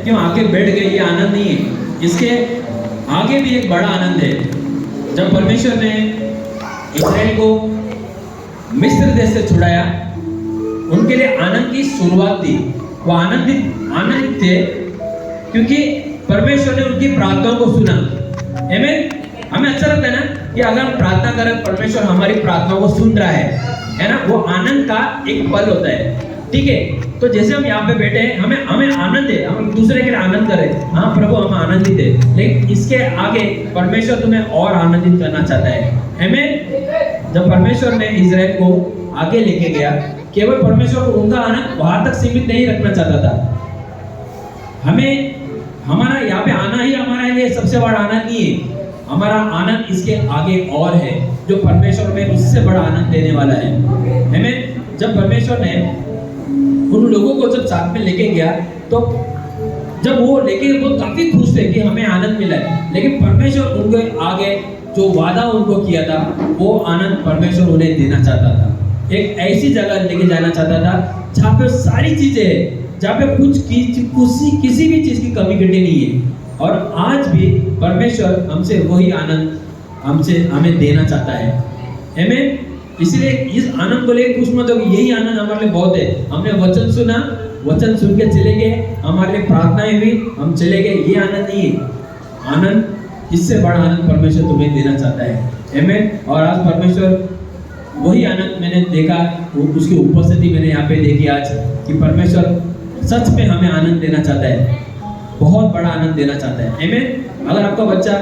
कि हम आके बैठ गए, ये आनंद नहीं है। इसके आगे भी एक बड़ा आनंद है। जब परमेश्वर ने इस्राएल को मिस्र देश से छुड़ाया, उनके लिए आनंद की शुरुआत थी। वो आनंदित थे क्योंकि परमेश्वर ने उनकी प्रार्थनाओं को सुना। आमीन। हमें अच्छा लगता है ना कि अगर हम प्रार्थना करें, परमेश्वर हमारी प्रार्थनाओं को सुन रहा है ना, वो आनंद का एक पल होता है। ठीक है, तो जैसे हम यहाँ पे बैठे हैं, हमें आनंद है, हम दूसरे के लिए आनंद करें। हाँ प्रभु, हम आनंदित है, लेकिन इसके आगे परमेश्वर तुम्हें और आनंदित करना चाहता है। आमीन। जब परमेश्वर ने इजराइल को आगे लेके गया, केवल परमेश्वर को उनका आनंद वहां तक सीमित नहीं रखना चाहता था। हमें हमारा यहाँ पे आना ही हमारे लिए सबसे बड़ा आनंद नहीं है। हमारा आनंद इसके आगे और है, जो परमेश्वर में उससे बड़ा आनंद देने वाला है। हमें जब परमेश्वर ने उन लोगों को जब साथ में लेके गया, तो जब वो लेके वो काफी खुश थे कि हमें आनंद मिला है, लेकिन परमेश्वर उनके आगे जो वादा उनको किया था, वो आनंद परमेश्वर उन्हें देना चाहता था। एक ऐसी जगह लेके जाना चाहता था जहाँ पे सारी चीजें है, जहाँ पे किसी भी चीज की कमी घटी नहीं है। और आज भी परमेश्वर हमसे वही आनंद हमें देना चाहता है। आमीन। इसलिए इस आनंद को लेकर खुश मत हो कि यही आनंद हमारे लिए बहुत है। हमने वचन सुना, वचन सुन के चले गए, हमारे लिए प्रार्थनाएं हुई, हम चले गए, ये आनंद नहीं है। आनंद, इससे बड़ा आनंद परमेश्वर तुम्हें देना चाहता है। आमीन। और आज परमेश्वर वही आनंद मैंने देखा, उसकी उपस्थिति मैंने यहाँ पे देखी आज, कि परमेश्वर सच में हमें आनंद देना चाहता है, बहुत बड़ा आनंद देना चाहता है। आमीन। अगर आपका बच्चा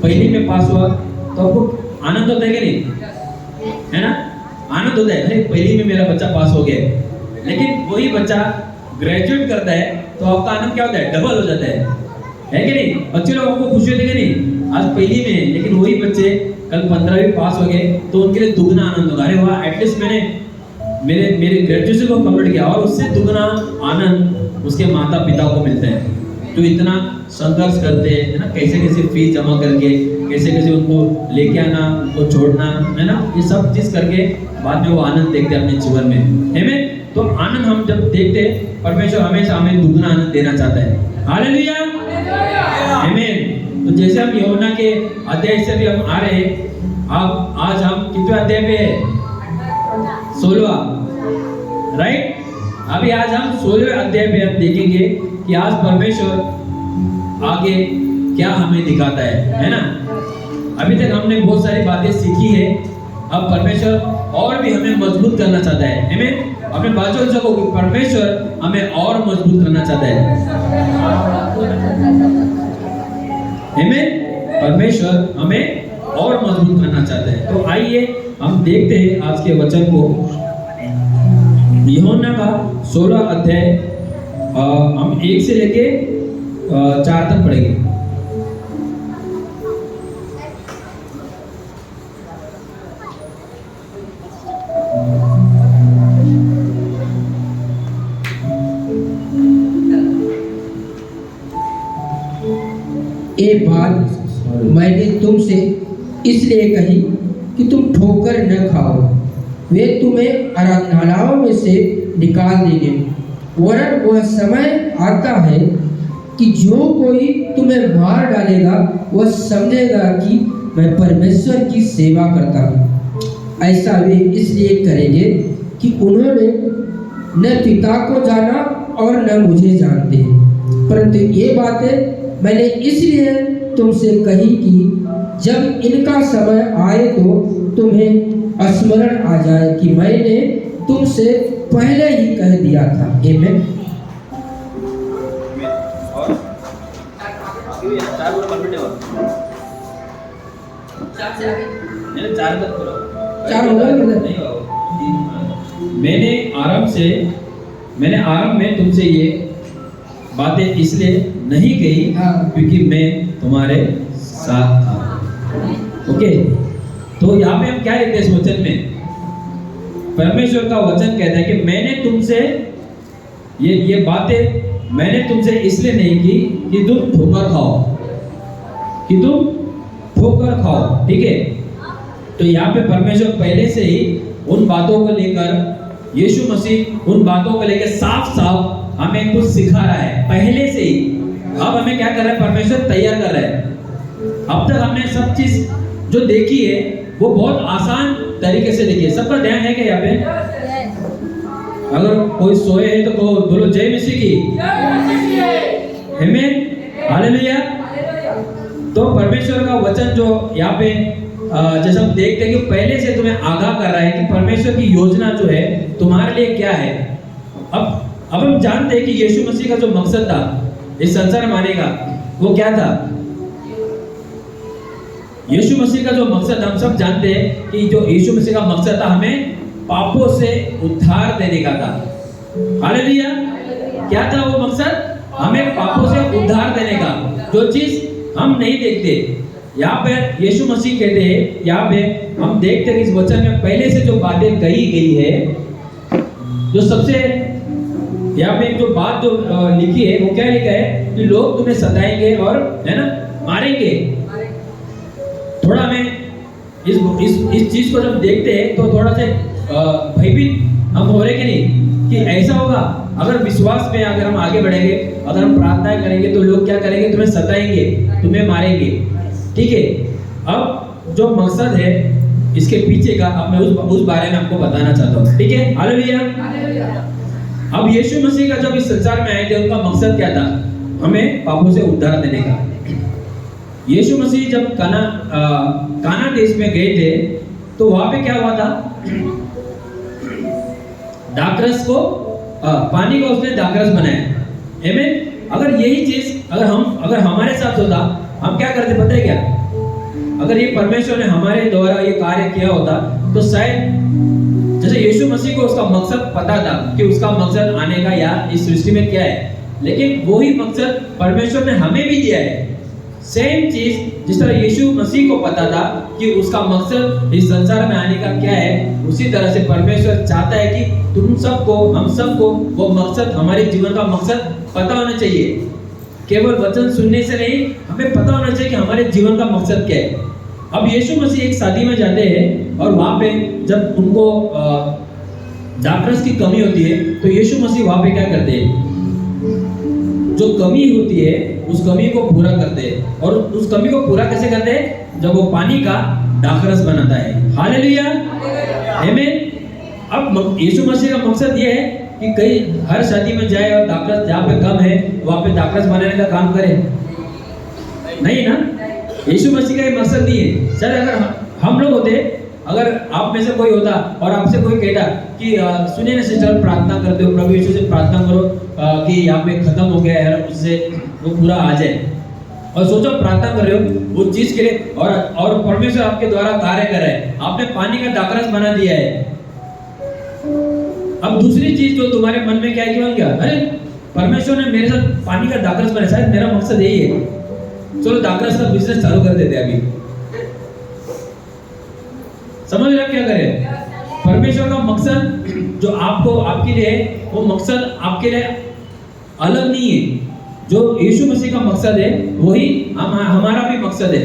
पहली में पास हुआ तो आपको आनंद होता है कि नहीं, है ना? आनंद होता है, अरे पहली में मेरा बच्चा पास हो गया। लेकिन वही बच्चा ग्रेजुएट करता है तो आपका आनंद क्या होता है? डबल हो जाता है कि नहीं? बच्चे लोग आपको खुशी होती है कि नहीं? आज पहली में, लेकिन वही बच्चे कल 15वीं पास हो गए तो उनके लिए दुगना आनंद होगा। अरे वाह, एटलीस्ट मैंने मेरे ग्रेजुएशन को कंप्लीट किया। और उससे दुगना आनंद उसके माता पिता को मिलता है, जो इतना संघर्ष करते हैं, है ना, कैसे कैसे फीस जमा करके, कैसे कैसे उनको लेके आना, उनको छोड़ना, है ना, ये सब चीज करके बाद में वो आनंद देखते हैं अपने जीवन में। आमीन। तो आनंद हम जब देखते हैं, परमेश्वर हमेशा हमें दुगना आनंद देना चाहता है। हालेलुया। आमीन। तो जैसे हम यूहन्ना के अध्याय से भी हम आ रहे हैं, अब आज हम कितने अध्याय पे है? 16, राइट? अभी आज हम 16वें अध्याय पे हम देखेंगे कि आज परमेश्वर आगे क्या हमें दिखाता है ना? अभी तक हमने बहुत सारी बातें सीखी है, अब परमेश्वर और भी हमें मजबूत करना चाहता है। आमीन। अपने बातों से कहो कि परमेश्वर हमें और मजबूत करना चाहता है। आमीन। परमेश्वर हमें और मजबूत करना चाहता है। तो आइए हम देखते हैं आज के वचन को। यूहन्ना का 16 अध्याय हम 1 से लेके 4 तक पढ़ेंगे। एक बात मैंने तुमसे इसलिए कही कि तुम ठोकर न खाओ, वे तुम्हें आराधनालयों में से निकाल देंगे। वरन वह समय आता है कि जो कोई तुम्हें मार डालेगा वह समझेगा कि मैं परमेश्वर की सेवा करता हूँ। ऐसा वे इसलिए करेंगे कि उन्होंने न पिता को जाना और न मुझे जानते हैं। परंतु ये बातें मैंने इसलिए तुमसे कही कि जब इनका समय आए तो तुम्हें स्मरण आ जाए कि मैंने तुमसे पहले ही कह दिया था। आमीन। मैंने आरंभ में तुमसे ये बातें इसलिए नहीं कही क्योंकि मैं तुम्हारे साथ था। ओके, तो यहाँ पे हम क्या लिखते हैं इस वचन में? परमेश्वर का वचन कहता है कि मैंने तुमसे ये बातें मैंने तुमसे इसलिए नहीं की कि तुम ठोकर खाओ, ठीक है? तो यहाँ पे परमेश्वर पहले से ही उन बातों को लेकर, यीशु मसीह उन बातों को लेकर साफ साफ हमें कुछ सिखा रहा है पहले से ही। परमेश्वर तैयार कर रहा है। अब तक हमने सब चीज जो देखी है वो बहुत आसान तरीके से देखी है। सबका ध्यान है क्या यहाँ पे? अगर कोई सोए है तो बोलो जय मसीह की। आमीन, हालेलुया। तो परमेश्वर का वचन जो यहाँ पे जैसे हम देखते हैं कि पहले से तुम्हें आगाह कर रहा है कि परमेश्वर की योजना जो है तुम्हारे लिए क्या है। अब हम जानते हैं कि यीशु मसीह का जो मकसद था इस संसार में आने का वो क्या था। यीशु मसीह का जो मकसद हम सब जानते हैं कि जो यीशु मसीह का मकसद था हमें पापों से उद्धार देने का था। हालेलुया। क्या था वो मकसद? हमें पापों से उद्धार देने का, जो चीज हम नहीं देखते। यहाँ पे यीशु मसीह कहते हैं, यहाँ पे हम देखते हैं कि इस वचन में पहले से जो बातें कही गई है, जो सबसे यहाँ पे जो बात जो लिखी है वो क्या लिखा है कि लोग तुम्हें सताएंगे और है ना मारेंगे। थोड़ा हमें इस चीज को जब देखते हैं तो थोड़ा से भयभीत हम हो रहे कि नहीं, कि ऐसा होगा। अगर विश्वास में अगर हम आगे बढ़ेंगे, अगर हम प्रार्थनाएं करेंगे तो लोग क्या करेंगे? तुम्हें सताएंगे, तुम्हें मारेंगे। ठीक है। अब जो मकसद है इसके पीछे का अब मैं उस बारे में आपको बताना चाहता हूँ। ठीक है, हालेलुया। अब यीशु मसीह का जब इस संसार में आए थे उनका मकसद क्या था? हमें पापों से उद्धार देने का। यीशु मसीह जब काना देश में गए थे तो वहां पे क्या हुआ था? दाखरस को पानी को उसने दाखरस बनाया। आमीन। अगर यही चीज अगर हमारे साथ होता, हम क्या करते पता है क्या? अगर ये परमेश्वर ने हमारे द्वारा ये कार्य किया होता तो शायद जैसे यीशु मसीह को उसका मकसद पता था कि उसका मकसद आने का या इस सृष्टि में क्या है, लेकिन वही मकसद परमेश्वर ने हमें भी दिया है। सेम चीज जिस तरह यीशु मसीह को पता था कि उसका मकसद इस संसार में आने का क्या है, उसी तरह से परमेश्वर चाहता है कि तुम सबको, हम सबको वो मकसद, हमारे जीवन का मकसद पता होना चाहिए। केवल वचन सुनने से नहीं, हमें पता होना चाहिए कि हमारे जीवन का मकसद क्या है। अब यीशु मसीह एक शादी में जाते हैं और वहां पे जब उनको दाखरस की कमी होती है तो यीशु मसीह वहां पे क्या करते हैं? जो कमी होती है उस कमी को पूरा करते हैं। और उस कमी को पूरा कैसे करते हैं? जब वो पानी का दाखरस बनाता है। हालेलुया, आमीन। अब यीशु मसीह का मकसद ये है कि कई हर शादी में जाए और दाखरस जहाँ पे कम है वहां पे दाखरस बनाने का काम करे, नहीं ना। यीशु मसीह का ये मकसद नहीं है। चल अगर हम लोग होते, अगर आप में से कोई होता और आपसे कोई कहता कि सुनिए ना सिस्टर, प्रार्थना करते हो, प्रभु यीशु से प्रार्थना करो कि यहाँ पे खत्म हो गया है, उससे वो पूरा आ जाए, और सोचो प्रार्थना कर रहे हो वो चीज के लिए और परमेश्वर आपके द्वारा कार्य कर रहा है, आपने पानी का दाखरस बना दिया है। अब दूसरी चीज जो तुम्हारे मन में क्या है कि बन गया, अरे परमेश्वर ने मेरे साथ पानी का दाखरस बनाया, शायद मेरा मकसद यही है, चलो दाखरस का बिजनेस चालू कर देते हैं। अभी समझ रहे क्या करें? परमेश्वर का मकसद जो आपको, आपके लिए है, वो मकसद आपके लिए अलग नहीं है। जो यीशु मसीह का मकसद है वही हमारा भी मकसद है।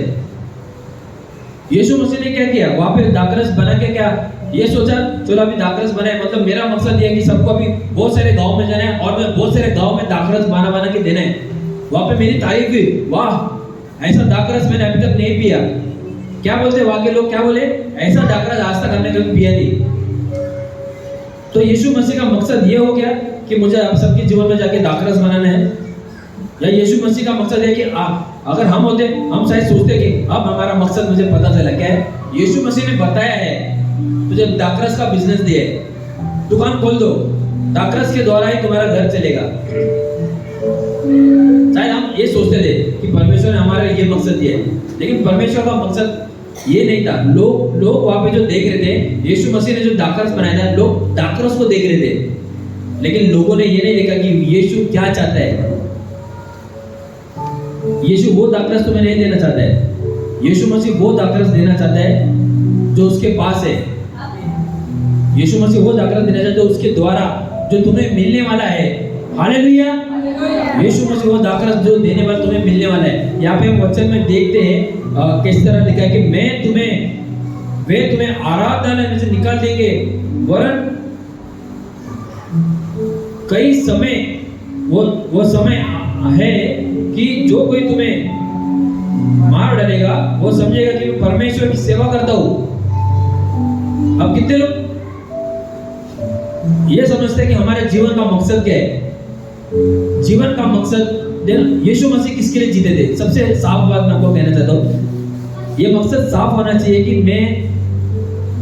यीशु मसीह ने क्या किया? वहां पे दाखरस बना के क्या ये सोचा, चलो अभी दाखरस बनाए, मतलब मेरा मकसद ये है कि सबको अभी बहुत सारे गांव में जाना है और मैं बहुत सारे गांव में दाखरस बना के देना है। वहां पे मेरी तारीफ हुई, वाह ऐसा दाखरस मैंने अभी तक नहीं पिया। क्या बोलते वहां के लोग? क्या बोले? ऐसा दाखरस आज तक हमने कभी पिया नहीं। तो यीशु मसीह का मकसद ये हो गया कि मुझे आप सबके जीवन में जाके दाखरस बनाना है, या यीशु मसीह का मकसद है कि अगर हम होते, हम शायद सोचते कि अब हमारा मकसद मुझे पता चला क्या है। यीशु मसीह ने बताया है तुझे दाखरस का बिजनेस दिया है, दुकान खोल दो, दाखरस के द्वारा ही तुम्हारा घर चलेगा। शायद हम ये सोचते थे कि परमेश्वर ने हमारा ये मकसद दिया है, लेकिन परमेश्वर का मकसद ये नहीं था। लोग वहां पे जो देख रहे थे, यीशु मसीह ने जो दाखरस बनाया था, लोग दाखरस को देख रहे थे, लेकिन लोगों ने ये नहीं देखा कि यीशु क्या चाहता है। यीशु वो दाखरस तुम्हें नहीं देना चाहता है, यीशु मसीह वो दाखरस देना चाहता है जो उसके पास है। यीशु मसीह वो दाखरस देना चाहता है उसके द्वारा जो तुम्हें मिलने वाला है। हालेलुया। यीशु मसीह वो दाखरस जो देने वाला तुम्हें मिलने वाला है। यहाँ पे हम वचन में देखते हैं किस तरह लिखा है कि वे तुम्हें आराधनालय में से निकाल देंगे, वरन कई समय वो समय है कि जो कोई तुम्हें मार डालेगा वो समझेगा कि मैं परमेश्वर की सेवा करता हूं। अब कितने लोग ये समझते हैं कि हमारे जीवन का मकसद क्या है? जीवन का मकसद, यीशु मसीह किसके लिए जीते थे? सबसे साफ बात मैं आपको कहना चाहता हूं, ये मकसद साफ होना चाहिए कि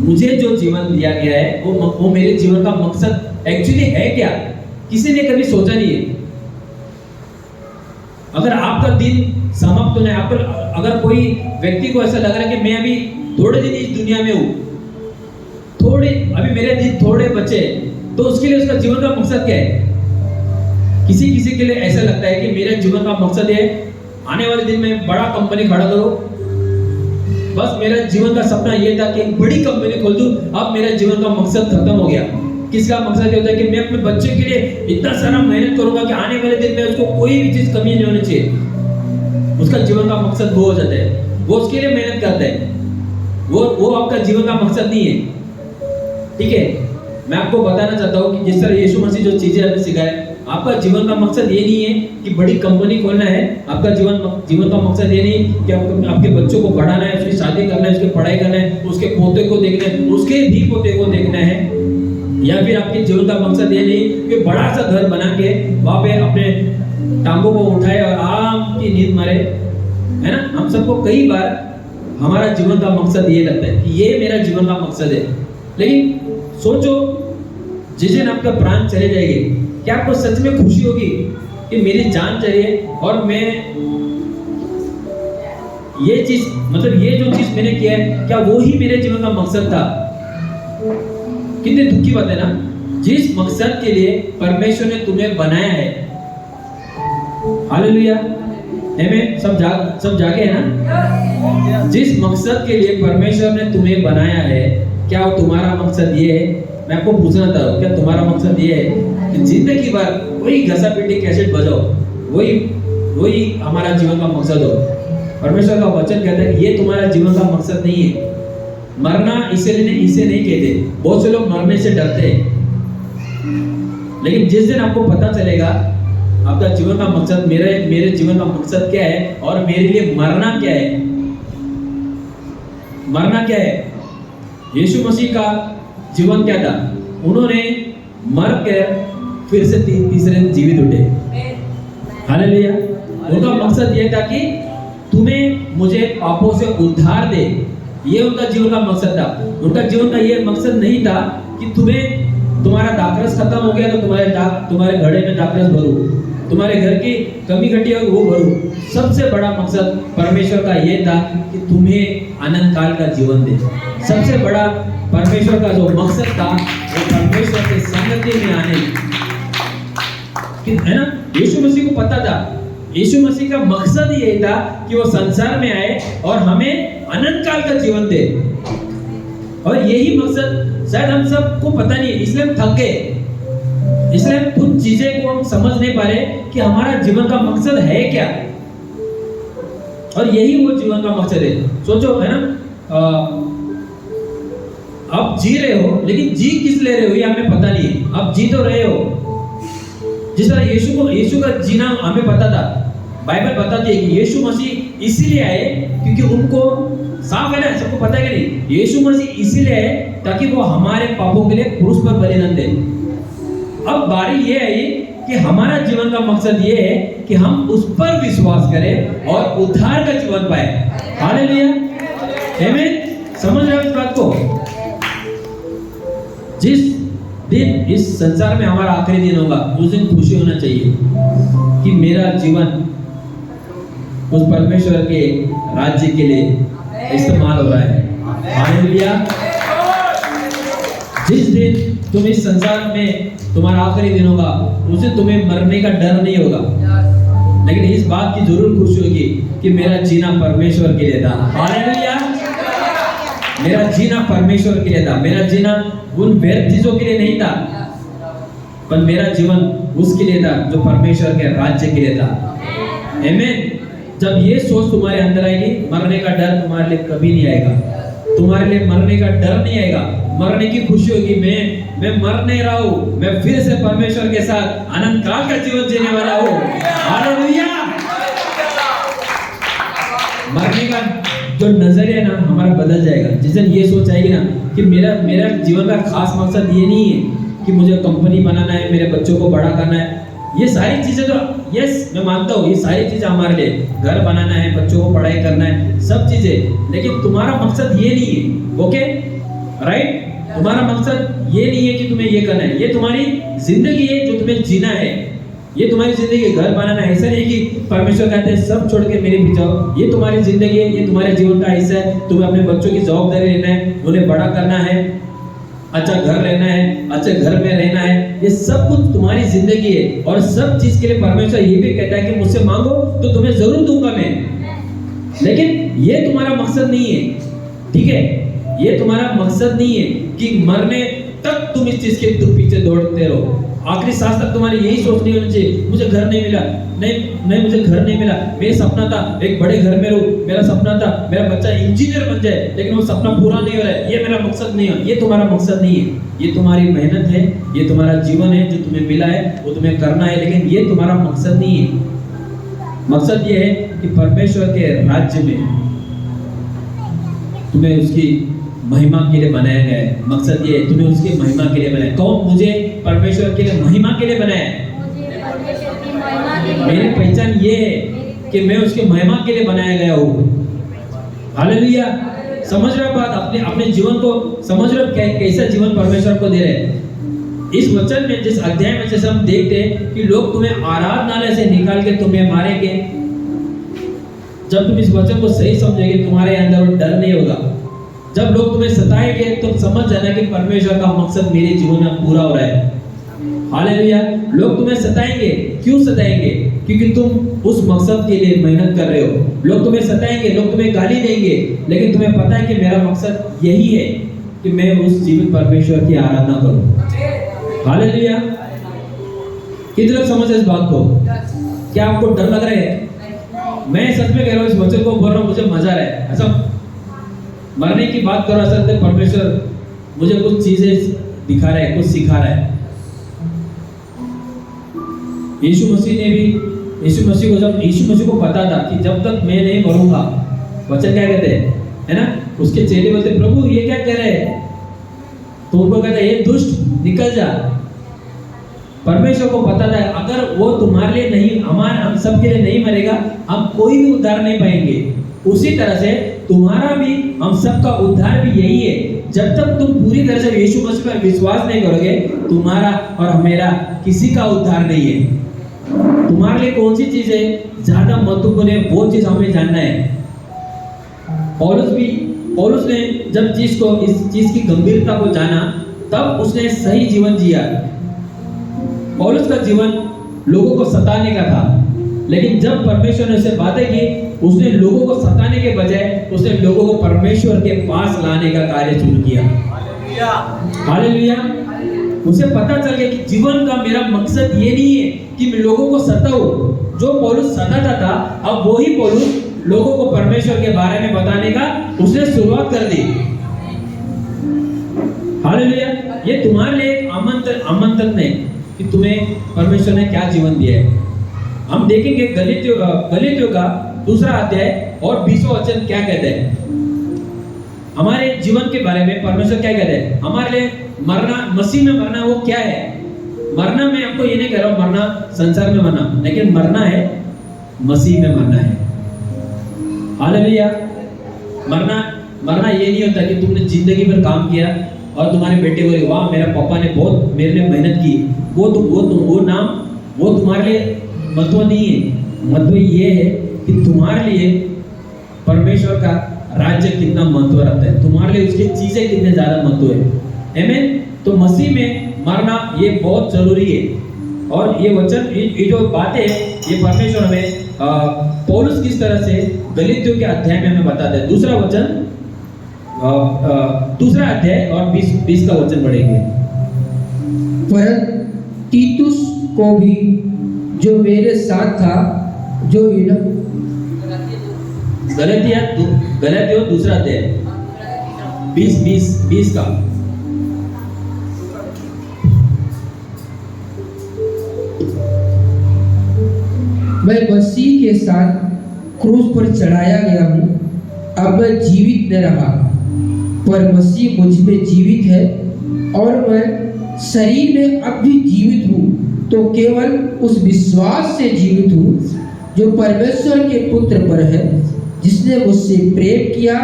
मुझे जो जीवन दिया गया है वो मेरे जीवन का मकसद एक्चुअली है क्या? किसी ने कभी सोचा नहीं है। अगर आपका दिन समाप्त होना है, अगर कोई व्यक्ति को ऐसा लग रहा है कि मैं अभी थोड़े दिन इस दुनिया में हूं, अभी मेरे दिन थोड़े बचे, तो उसके लिए उसका जीवन का मकसद क्या है? किसी के लिए ऐसा लगता है कि मेरे जीवन का मकसद है आने वाले दिन में बड़ा कंपनी खड़ा करो। बस मेरा जीवन का सपना ये था कि एक बड़ी कंपनी खोल दूं, अब मेरा जीवन का मकसद खत्म हो गया। किसका मकसद ये होता है कि मैं अपने बच्चे के लिए इतना सारा मेहनत करूंगा कि आने वाले दिन में उसको कोई भी चीज कमी नहीं होनी चाहिए। उसका जीवन का मकसद वो हो जाता है, वो उसके लिए मेहनत करता है, वो आपका जीवन का मकसद नहीं है। ठीक है, मैं आपको बताना चाहता हूँ कि जिस तरह यीशु मसीह जो चीजें हमें सिखाए, आपका जीवन का मकसद ये नहीं है कि बड़ी कंपनी खोलना है। आपका जीवन का मकसद ये नहीं कि आपके बच्चों को पढ़ाना है, उसकी शादी करना है, उसकी पढ़ाई करना है, उसके पोते को देखना है, उसके भी पोते को देखना है। या फिर आपके जीवन का मकसद ये नहीं कि बड़ा सा घर बना के वहां पे अपने टांगों को उठाए और आराम की नींद मारे, है ना। हम सबको कई बार हमारा जीवन का मकसद ये लगता है कि ये मेरा जीवन का मकसद है। लेकिन सोचो, जिस दिन आपका प्राण चले जाएंगे, क्या आपको सच में खुशी होगी कि मेरी जान चली और मैं ये चीज, मतलब ये जो चीज मैंने किया है, क्या वो ही मेरे जीवन का मकसद था? कितनी दुखी बात है ना। जिस मकसद के लिए परमेश्वर ने तुम्हें बनाया है, हालेलुया, आमीन, सब जागे है ना। जिस मकसद के लिए परमेश्वर ने तुम्हें बनाया है, क्या वो तुम्हारा मकसद ये है? मैं आपको पूछना था, क्या तुम्हारा मकसद ये है कि जिंदगी भर वही घसा पीटी कैसेट बजाओ, वही हमारा जीवन का मकसद हो? परमेश्वर का वचन कहता है कि ये तुम्हारा जीवन का मकसद नहीं है। मरना इसे नहीं कहते। बहुत से लोग मरने से डरते हैं, लेकिन जिस दिन आपको पता चलेगा आपका जीवन का मकसद, मेरे जीवन का मकसद क्या है और मेरे लिए मरना क्या है, मरना क्या है। यीशु मसीह का जीवन क्या था? उन्होंने मर कर फिर से तीसरे दिन जीवित उठे, हालेलुया। उनका मकसद यह था कि तुम्हें मुझे पापों से उद्धार दे, ये उनका जीवन का मकसद था। उनका जीवन का ये मकसद नहीं था कि तुम्हारा दाखरस खत्म हो गया तो तुम्हारे घड़े में दाखरस भरूं, तुम्हारे घर की कमी घटी हो वो भरूं। सबसे बड़ा मकसद परमेश्वर का ये था कि तुम्हें अनंत काल का जीवन दे। सबसे बड़ा परमेश्वर का जो मकसद था वो परमेश्वर के संगति में आने, है ना। यीशु मसीह को पता था, यीशु मसीह का मकसद ये था कि वो संसार में आए और हमें अनंत काल का जीवन दे। और यही मकसद शायद हम सबको पता नहीं है, इसलिए हम थक गए, इसलिए हम कुछ चीजें को हम समझ नहीं पा रहे कि हमारा जीवन का मकसद है क्या। और यही वो जीवन का मकसद है। सोचो, है ना, आप जी रहे हो, लेकिन जी किस ले रहे हो ये हमें पता नहीं है। आप जी तो रहे हो, जिस तरह यीशु का जीना हमें पता था। बाइबल बताती है कि यीशु मसीह इसीलिए आए क्योंकि उनको साफ है ना, सबको पता है कि नहीं, यीशु मसीह इसीलिए आए ताकि वो हमारे पापों के लिए क्रूस पर बलिदान दे। अब बारी ये आई कि हमारा जीवन का मकसद ये है कि हम उस पर विश्वास करें और उद्धार का जीवन पाए। हालेलुया, आमीन। समझ रहे हो इस बात को? जिस दिन इस संसार में हमारा आखिरी दिन होगा, उस दिन खुशी होना चाहिए कि मेरा जीवन उस परमेश्वर के राज्य के लिए इस्तेमाल हो रहा है। हालेलुया। जिस दिन तुम इस संसार में तुम्हारा आखिरी दिन होगा, उस दिन तुम्हें मरने का डर नहीं होगा, लेकिन इस बात की जरूर खुशी होगी कि मेरा जीना परमेश्वर के लिए था। हालेलुया। मेरा जीना परमेश्वर के लिए था, मेरा जीना उन व्यर्थ चीजों के लिए नहीं था, पर मेरा जीवन उसके लिए था जो परमेश्वर के राज्य के लिए था। आमीन। जब ये सोच तुम्हारे अंदर आएगी, मरने का डर तुम्हारे लिए कभी नहीं आएगा, तुम्हारे लिए मरने का डर नहीं आएगा। मरने की खुशी होगी। मैं मर नहीं रहा हूँ, मैं फिर से परमेश्वर के साथ अनंत काल का जीवन जीने वाला हूँ। हालेलुया। मरने का जो नजरिया है ना हमारा बदल जाएगा। जिस दिन ये सोच आएगी ना कि मेरा जीवन का खास मकसद ये नहीं है कि मुझे कंपनी बनाना है, मेरे बच्चों को बड़ा करना है। ये सारी चीजें तो यस मैं मानता हूँ, ये सारी चीजें हमारे लिए, घर बनाना है, बच्चों को पढ़ाई करना है, सब चीजें, लेकिन तुम्हारा मकसद ये नहीं है। Okay right? तुम्हारा मकसद ये नहीं है कि तुम्हें ये करना है। ये तुम्हारी जिंदगी है जो तुम्हें जीना है। ये तुम्हारी जिंदगी है, घर बनाना है। ऐसा नहीं कि परमेश्वर कहते हैं सब छोड़ के मेरे पीछे आओ। ये तुम्हारी जिंदगी है, ये तुम्हारे जीवन का हिस्सा है। तुम्हें अपने बच्चों की जवाबदारी लेना है, उन्हें बड़ा करना है, अच्छा घर लेना है, अच्छे घर में रहना है। ये सब कुछ तुम्हारी जिंदगी है और सब चीज के लिए परमेश्वर ये भी कहता है कि मुझसे मांगो तो तुम्हें जरूर दूंगा मैं। लेकिन ये तुम्हारा मकसद नहीं है, ठीक है? ये तुम्हारा मकसद नहीं है कि मरने तक तुम इस चीज के पीछे दौड़ते रहो। आखिरी सांस तक तुम्हारी यही सोच नहीं होनी चाहिए मुझे घर नहीं मिला, नहीं मुझे घर नहीं मिला। मेरा सपना था एक बड़े घर में रहूं, मेरा सपना था मेरा बच्चा इंजीनियर बन जाए, लेकिन वो सपना पूरा नहीं हो रहा है। ये मेरा मकसद नहीं है। ये तुम्हारा मकसद नहीं है। ये तुम्हारी मेहनत है, ये तुम्हारा जीवन है जो तुम्हें मिला है, वो तुम्हें करना है, लेकिन ये तुम्हारा मकसद नहीं है। मकसद ये है कि परमेश्वर के राज्य में तुम्हें उसकी महिमा के लिए बनाया गया है। मकसद ये है तुम्हें उसकी महिमा के लिए बनाया। कौन? मुझे परमेश्वर के लिए महिमा के लिए बनाया है। मेरी पहचान ये है कि मैं उसके महिमा के लिए बनाया गया हूँ। हालेलुया। समझ रहे हो बात? अपने जीवन को समझ रहे हो कैसा जीवन परमेश्वर को दे रहे हैं। इस वचन में जिस अध्याय में जैसे हम देखते हैं कि लोग तुम्हें आराधनालय से निकाल के तुम्हें मारेंगे, जब तुम इस वचन को सही समझोगे तुम्हारे अंदर वो डर नहीं होगा। जब लोग तुम्हें सताएंगे तो समझ जाना कि परमेश्वर का मकसद मेरे जीवन में पूरा हो रहा है। हालेलुया। लोग तुम्हें सताएंगे, क्यों सताएंगे? क्योंकि तुम उस मकसद के लिए मेहनत कर रहे हो। लोग तुम्हें सताएंगे, लोग तुम्हें गाली देंगे, लेकिन तुम्हें पता है कि मेरा मकसद यही है कि मैं उस जीवित परमेश्वर की आराधना करूं। हालेलुया। कितने लोग समझ इस बात को? क्या आपको डर लग रहा है? मैं सच में कह रहा हूँ, इस वचन को बोल रहा हूँ, मुझे मजा आ रहा है। ऐसा मरने की बात करो, असल में परमेश्वर मुझे कुछ चीजें दिखा रहा है, कुछ सिखा रहा है। यीशु मसीह को पता था कि जब तक मैं नहीं मरूंगा, वचन क्या कहते हैं, है ना? उसके चेले बोलते प्रभु ये क्या कह रहे हैं? तो उनको कहता है ये दुष्ट निकल जा। परमेश्वर को पता था अगर वो तुम्हारे लिए नहीं, हम सब के लिए नहीं मरेगा, हम कोई भी उद्धार नहीं पाएंगे। उसी तरह से तुम्हारा भी, हम सबका उद्धार भी यही है। जब तक तुम पूरी तरह से यीशु मसीह पर विश्वास नहीं करोगे, तुम्हारा और मेरा किसी का उद्धार नहीं है। तुम्हारे लिए कौन सी चीज है ज्यादा महत्वपूर्ण है, वो चीज हमें जानना है। पौलुस ने जब इस चीज की गंभीरता को जाना, तब उसने सही जीवन जिया। पौलुस का जीवन लोगों को सताने का था, लेकिन जब परमेश्वर ने उसे बातें की, उसने लोगों को सताने के बजाय उसने लोगों को परमेश्वर के पास लाने का कार्य शुरू किया। हालेलुया। उसे पता चल गया कि जीवन का मेरा मकसद ये नहीं है कि मैं लोगों को सताऊं। जो पौलुस सताता था, अब वही पौलुस लोगों को परमेश्वर के बारे में बताने का उसने शुरुआत कर दी। हालेलुया। ये तुम्हारे लिए एक आमंत्रण है कि तुम्हें परमेश्वर ने क्या जीवन दिया है। हम देखेंगे गलातियों का 2 अध्याय और 20वां वचन क्या कहते हैं। हमारे जीवन के बारे में परमेश्वर क्या कहते हैं। हमारे लिए मरना, मसीह में मरना, वो क्या है? मरना, मैं आपको ये नहीं कह रहा हूं मरना संसार में मरना, लेकिन मरना है मसीह में मरना है। हालेलुया। मरना ये नहीं होता कि तुमने जिंदगी भर काम किया और तुम्हारे बेटे बोले वाह मेरा पापा ने बहुत मेरे लिए मेहनत की, वो तुम्हारे लिए महत्व नहीं है। महत्व ये है कि तुम्हारे लिए परमेश्वर का राज्य कितना महत्व रखता है, तुम्हारे लिए उसकी चीजें कितने ज्यादा महत्व है। आमीन। तो मसीह में मरना ये बहुत जरूरी है। और ये वचन, ये जो बातें ये परमेश्वर हमें पौलुस किस तरह से गलातियों के अध्याय में हमें बताता है। 2 वचन 2 अध्याय और 20 का वचन पढ़ेंगे। पर तीतुस को भी जो मेरे साथ था, जो गलातियों 2 अध्याय 20 का मैं मसीह के साथ क्रूस पर चढ़ाया गया हूँ। अब मैं जीवित न रहा, पर मसीह मुझ में जीवित है, और मैं शरीर में अब भी जीवित हूँ तो केवल उस विश्वास से जीवित हूँ जो परमेश्वर के पुत्र पर है, जिसने मुझसे प्रेम किया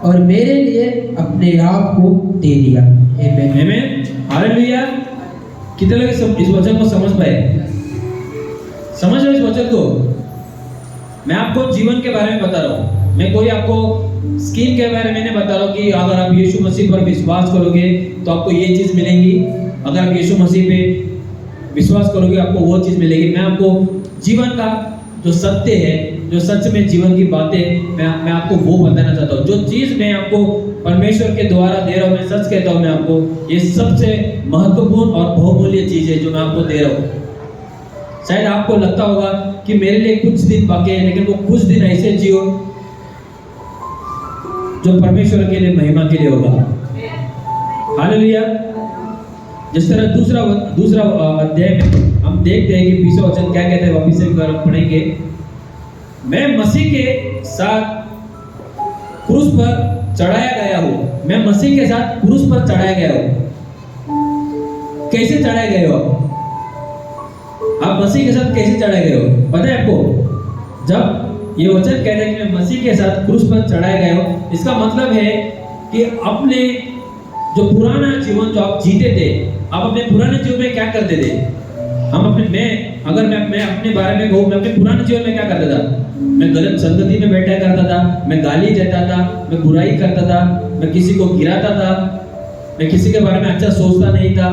और मेरे लिए अपने आप को दे दिया। आमेन, हालेलुया। कितने लोग इस वचन को समझ पाए? समझ लो इस वचन को। मैं आपको जीवन के बारे में बता रहा हूँ, मैं कोई आपको स्कीम के बारे में नहीं बता रहा हूँ कि अगर आप यीशु मसीह पर विश्वास करोगे तो आपको ये चीज मिलेंगी, अगर आप यीशु मसीह पे विश्वास करोगे आपको वो चीज मिलेगी। मैं आपको जीवन का जो सत्य है, जो सच में जीवन की बातें मैं आपको वो बताना चाहता हूँ। जो चीज मैं आपको परमेश्वर के द्वारा दे रहा हूँ, मैं सच कहता हूँ, मैं आपको ये सबसे महत्वपूर्ण और बहुमूल्य चीज है जो मैं आपको दे रहा हूँ। शायद आपको लगता होगा कि मेरे लिए कुछ दिन बाकी है, लेकिन वो कुछ दिन ऐसे जियो जो परमेश्वर के लिए, महिमा के लिए होगा। हालेलुया। जिस तरह दूसरा अध्याय में हम देखते हैं कि 20वां वचन क्या कहते हैं, वापस से पढ़ेंगे। मैं मसीह के साथ क्रूस पर चढ़ाया गया हूँ। मैं मसीह के साथ क्रूस पर चढ़ाया गया हूँ। कैसे चढ़ाए गए हो आप मसीह के साथ? कैसे चढ़ाए गए हो पता है आपको? जब ये वचन कहते हैं कि मैं मसीह के साथ क्रूस पर चढ़ाया गया हूँ, इसका मतलब है कि अपने जो पुराना जीवन जो आप जीते थे, आप अपने पुराने जीवन में क्या करते थे? अगर मैं अपने बारे में कहूँ, मैं अपने पुराने जीवन में क्या करता था? मैं गलत संगति में बैठा करता था, मैं गाली देता था, मैं बुराई करता था, मैं किसी को गिराता था, मैं किसी के बारे में अच्छा सोचता नहीं था,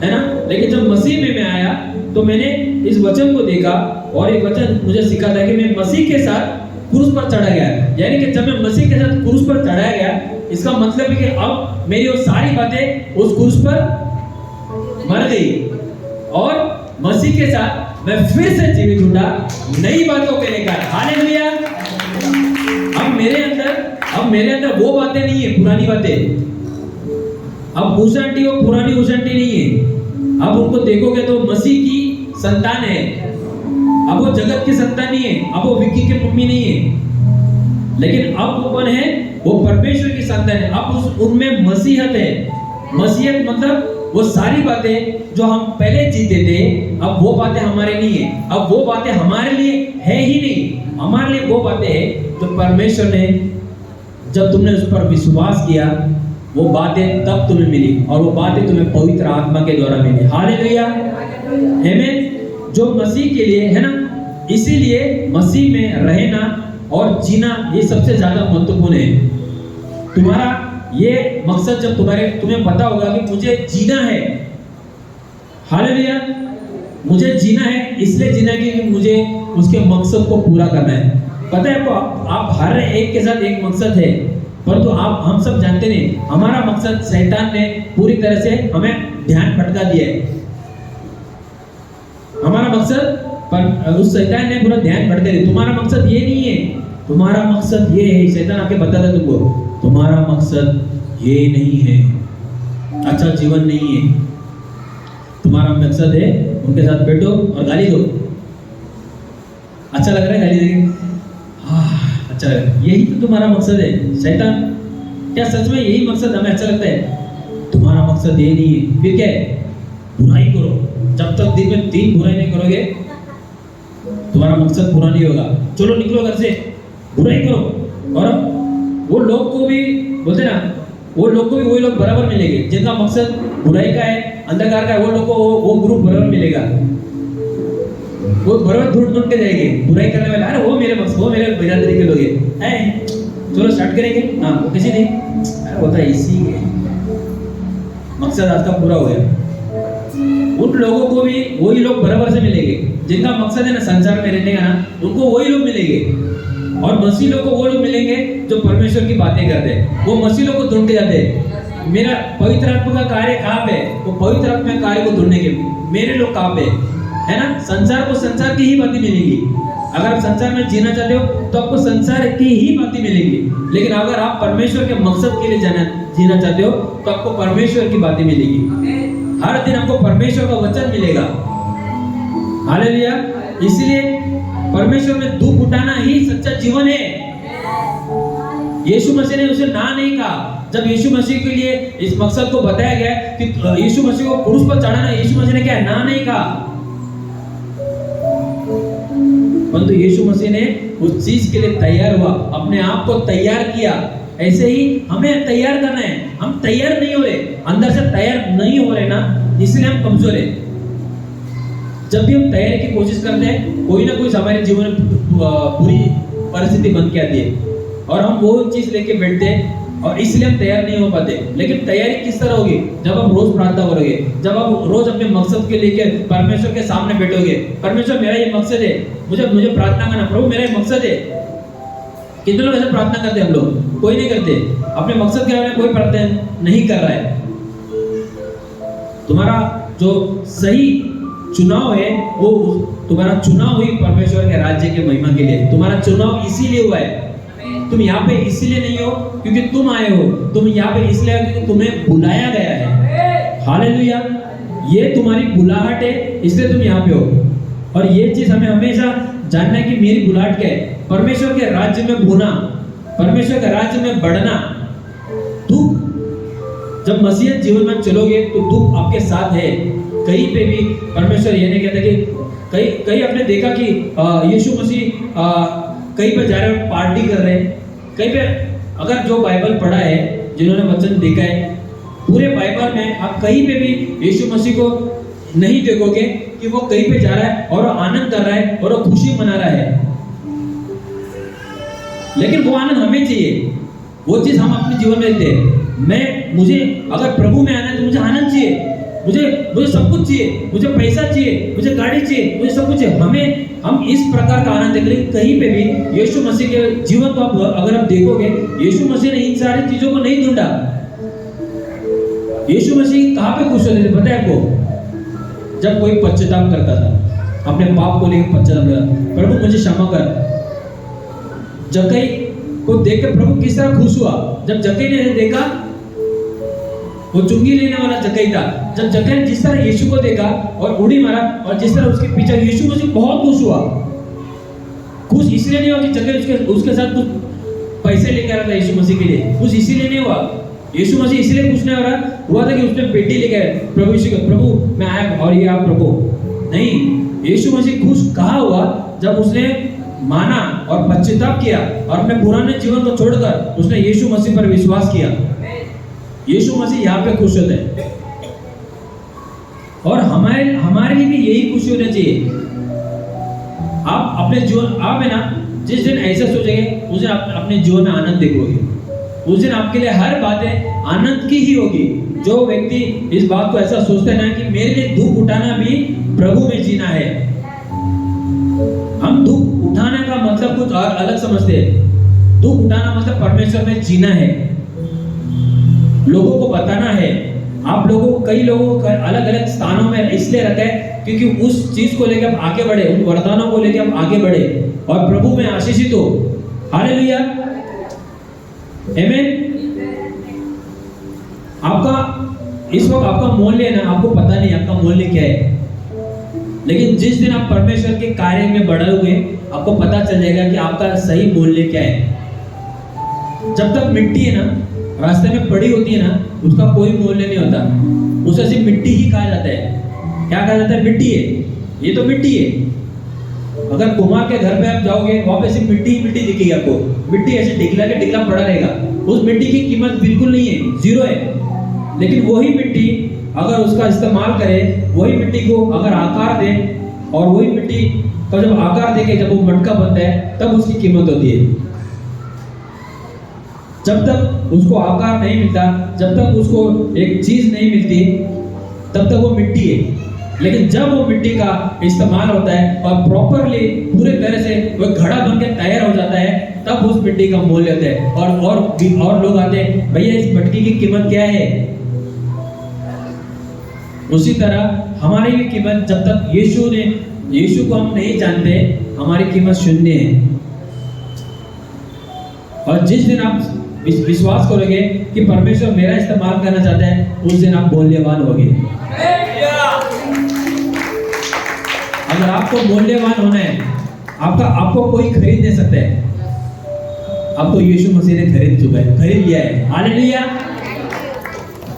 है ना। लेकिन जब मसीह में मैं आया तो मैंने इस वचन को देखा और ये वचन मुझे सिखा था कि मैं मसीह के साथ क्रूस पर चढ़ा गया। यानी कि जब मैं मसीह के साथ क्रूस पर चढ़ाया गया, इसका मतलब है कि अब मेरी वो सारी बातें उस क्रूस पर मर गई और मसीह के साथ मैं फिर से जीवित उठा नई बातों के लेकर। हालेलुया। अब मेरे अंदर वो बातें नहीं है, पुरानी बातें। अब उषंटी वो पुरानी उषंटी नहीं है। अब उनको देखोगे तो मसीह की संतान है। अब वो जगत की संतान नहीं है, अब वो विक्की के मम्मी नहीं है, लेकिन अब वो कौन है? वो परमेश्वर की संतान है। अब उनमें मसीहत है। मसीहत मतलब वो सारी बातें जो हम पहले जीते थे, अब वो बातें हमारे नहीं है। अब वो बातें हमारे लिए है ही नहीं। हमारे लिए वो बातें हैं जो परमेश्वर ने, जब तुमने उस पर विश्वास किया, वो बातें तब तुम्हें मिली और वो बातें तुम्हें पवित्र आत्मा के द्वारा मिली। हालेलुया। आमीन। जो मसीह के लिए है ना, इसीलिए मसीह में रहना और जीना ये सबसे ज्यादा महत्वपूर्ण है। तुम्हारा ये मकसद जब तुम्हें पता होगा कि मुझे जीना है, हालेलुया, मुझे जीना है, इसलिए जीना है कि मुझे उसके मकसद को पूरा करना है। पता है आपको, आप हर एक के साथ एक मकसद है, परंतु हम सब जानते नहीं हमारा मकसद शैतान ने पूरी तरह से हमें ध्यान भटका दिया है। हमारा मकसद पर उस शैतान ने पूरा ध्यान भटका दिया। तुम्हारा मकसद ये नहीं है, तुम्हारा मकसद ये है। शैतान आके बताता है तुमको, तुम्हारा मकसद ये नहीं है, अच्छा जीवन नहीं है। तुम्हारा मकसद है उनके साथ बैठो और गाली दो। अच्छा लग रहा है गाली देके? अच्छा, यही तो तुम्हारा मकसद है। शैतान, क्या सच में यही मकसद हमें अच्छा लगता है? तुम्हारा मकसद ये नहीं है। फिर क्या है? बुराई करो। जब तक दिन में 3 बुराई नहीं करोगे तुम्हारा मकसद पूरा नहीं होगा। चलो निकलो घर से, बुराई करो। और वो लोग को भी बोलते ना, वो लोग को भी वही लोग बराबर मिलेंगे जिनका मकसद बुराई का है, अंधकार का है। वो लोग को वो ग्रुप बराबर मिलेगा, वो बराबर ढूंढ के जाएंगे बुराई करने वाले। अरे वो मेरे मकसद, वो मेरे बिरादरी के लोग हैं, चलो स्टार्ट करेंगे। हाँ, वो किसी नहीं, अरे होता है इसी के मकसद आज का पूरा हो गया। उन लोगों को भी वही लोग बराबर से मिलेंगे जिनका मकसद है ना संसार में रहने का ना, उनको वही लोग मिलेंगे। और मसीह लोग को वो लोग मिलेंगे जो परमेश्वर की बातें करते हैं। वो मसीह लोग को ढूंढ के जाते हैं। मेरा पवित्र आत्मा का कार्य कहाँ पे? वो पवित्र आत्मा के कार्य को ढूंढने के मेरे लोग कहाँ पे है ना। संसार को संसार की ही बातें मिलेंगी। अगर आप संसार में जीना चाहते हो तो आपको संसार की ही बातें मिलेंगी, लेकिन अगर आप परमेश्वर के मकसद के लिए जीना चाहते हो तो आपको परमेश्वर की बातें मिलेगी। हर दिन आपको परमेश्वर का वचन मिलेगा। हालेलुया। इसलिए परमेश्वर में दुख उठाना ही सच्चा जीवन है। यीशु मसीह ने उसे ना नहीं कहा। जब यीशु मसीह के लिए इस मकसद को बताया गया कि यीशु मसीह को क्रूस पर चढ़ाना, यीशु मसीह ने क्या ना नहीं कहा, परंतु यीशु मसीह ने उस चीज के लिए तैयार हुआ, अपने आप को तैयार किया। ऐसे ही हमें तैयार करना है। हम तैयार नहीं हो रहे, अंदर से तैयार नहीं हो रहे ना, इसलिए हम कमजोर है। जब भी हम तैयारी की कोशिश करते हैं, कोई ना कोई हमारे जीवन में बुरी परिस्थिति बन के आती है और हम वो चीज लेके बैठते हैं और इसलिए हम तैयार नहीं हो पाते। लेकिन तैयारी किस तरह होगी? जब आप रोज प्रार्थना करोगे, जब आप रोज अपने मकसद के लेके परमेश्वर के सामने बैठोगे, परमेश्वर मेरा ये मकसद है, मुझे प्रार्थना करना, प्रभु मेरा ये मकसद है। कितने लोग ऐसे प्रार्थना करते हैं? हम लोग कोई नहीं करते। अपने मकसद के बारे में कोई प्रार्थना नहीं कर रहा है। तुम्हारा जो सही चुनाव है वो तुम्हारा चुनाव हुई परमेश्वर के राज्य के महिमा के लिए। तुम्हारा चुनाव इसीलिए हुआ है। तुम यहाँ पे इसलिए नहीं हो क्योंकि तुम आए हो, तुम यहाँ पे इसलिए आए क्योंकि तुम्हें बुलाया गया है। हालेलुया, ये तुम्हारी बुलाहट है, इसलिए तुम यहाँ पे हो। और ये चीज हमें हमेशा जानना है कि मेरी बुलाहट क्या है। परमेश्वर के राज्य में होना, परमेश्वर के राज्य में बढ़ना। दुख, जब मसीहत जीवन में चलोगे तो दुख आपके साथ है। कहीं पे भी परमेश्वर ये नहीं कहता कि कहीं आपने देखा कि यीशु मसीह कहीं पे जा रहे हैं, पार्टी कर रहे हैं। कहीं पे अगर जो बाइबल पढ़ा है, जिन्होंने वचन देखा है, पूरे बाइबल में आप कहीं पे भी यीशु मसीह को नहीं देखोगे कि वो कहीं पे जा रहा है और आनंद कर रहा है और वो खुशी मना रहा है। लेकिन वो आनंद हमें चाहिए, वो चीज हम अपने जीवन में लेते हैं। मुझे अगर प्रभु में आना है तो मुझे आनंद चाहिए, मुझे सब कुछ चाहिए, मुझे पैसा चाहिए, मुझे गाड़ी चाहिए, मुझे सब कुछ चाहिए। हम इस प्रकार का आनंद देखेंगे। कहीं पे भी यीशु मसीह के जीवन को अगर आप देखोगे, यीशु मसीह ने इन सारी चीजों को नहीं ढूंढा। यीशु मसीह कहाँ पे खुश होते थे पता है आपको? जब कोई पश्चाताप करता था, अपने पाप को लेकर पश्चाताप करता, प्रभु मुझे क्षमा कर। जक्कई को देख के प्रभु किस तरह खुश हुआ? जब जक्कई ने देखा, वो चुंगी लेने वाला जक्कई था, जब जक्कई ने जिस तरह यीशु को देखा और उड़ी मारा और जिस तरह उसके पीछे, यीशु मसीह बहुत खुश हुआ। खुश इसलिए नहीं हुआ कि जक्कई उसके साथ कुछ पैसे लेकर आ रहा था यीशु मसीह के लिए, खुश इसीलिए नहीं हुआ। यीशु मसीह इसलिए खुश नहीं हुआ था कि उसने पेटी लेके आए, प्रभु यीशु को, प्रभु मैं आया और ये आप प्रभु। नहीं, यीशु मसीह खुश कहाँ हुआ? जब उसने माना और पश्चाताप किया और अपने पुराने जीवन को छोड़कर उसने यीशु मसीह पर विश्वास किया। यीशु मसीह यहाँ पे खुश होते हैं और हमारे लिए भी यही खुशी होनी चाहिए। आप अपने जीवन, आप है ना, जिस दिन ऐसा सोचेंगे उस दिन आप अपने जीवन में आनंद देखोगे। उस दिन आपके लिए हर बातें आनंद की ही होगी। जो व्यक्ति इस बात को ऐसा सोचते हैं ना कि मेरे लिए दुख उठाना भी प्रभु में जीना है। हम दुख उठाने का मतलब कुछ और अलग समझते हैं। दुख उठाना मतलब परमेश्वर में जीना है, लोगों को बताना है। आप लोगों को, कई लोगों को अलग अलग स्थानों में इसलिए रखा है क्योंकि उस चीज को लेकर आप आगे बढ़े, उन वरदानों को लेकर आप आगे बढ़े और प्रभु में आशीषित हो। हालेलुया, आमीन। आपका इस वक्त आपका मूल्य ना, आपको पता नहीं आपका मूल्य क्या है, लेकिन जिस दिन आप परमेश्वर के कार्य में बढ़ोगे आपको पता चल जाएगा कि आपका सही मूल्य क्या है। जब तक मिट्टी है ना, रास्ते में पड़ी होती है ना, उसका कोई मूल्य नहीं होता। उसे सिर्फ मिट्टी ही कहा जाता है। क्या कहा जाता है? मिट्टी है, ये तो मिट्टी है। अगर कुम्हार के घर पे आप जाओगे, वहां पे सिर्फ मिट्टी ही मिट्टी दिखेगी आपको। मिट्टी ऐसे ढिकला के ढिकला पड़ा रहेगा, उस मिट्टी की कीमत बिल्कुल नहीं है, जीरो है। लेकिन वही मिट्टी अगर उसका इस्तेमाल करें, वही मिट्टी को अगर आकार दे और वही मिट्टी का जब आकार देके जब वो मटका बनता है तब उसकी कीमत होती है। जब तक उसको आकार नहीं मिलता, जब तक उसको एक चीज नहीं मिलती, तब तक वो मिट्टी है। लेकिन जब वो मिट्टी का इस्तेमाल होता है और प्रॉपरली पूरे तरह से वो घड़ा बन के तैयार हो जाता है, तब उस मिट्टी का मूल्य होता है। और लोग आते हैं, भैया इस मटकी की कीमत क्या है? उसी तरह हमारी भी कीमत, जब तक यीशु को हम नहीं जानते, हमारी कीमत शून्य है। और जिस दिन आप विश्वास करोगे कि परमेश्वर मेरा इस्तेमाल करना चाहता है, उस दिन आप मूल्यवान होगे। अगर आपको मूल्यवान होना है, आपको कोई खरीद नहीं सकता है। अब तो यीशु मसीह ने खरीद चुका है, खरीद लिया है। हालेलुया।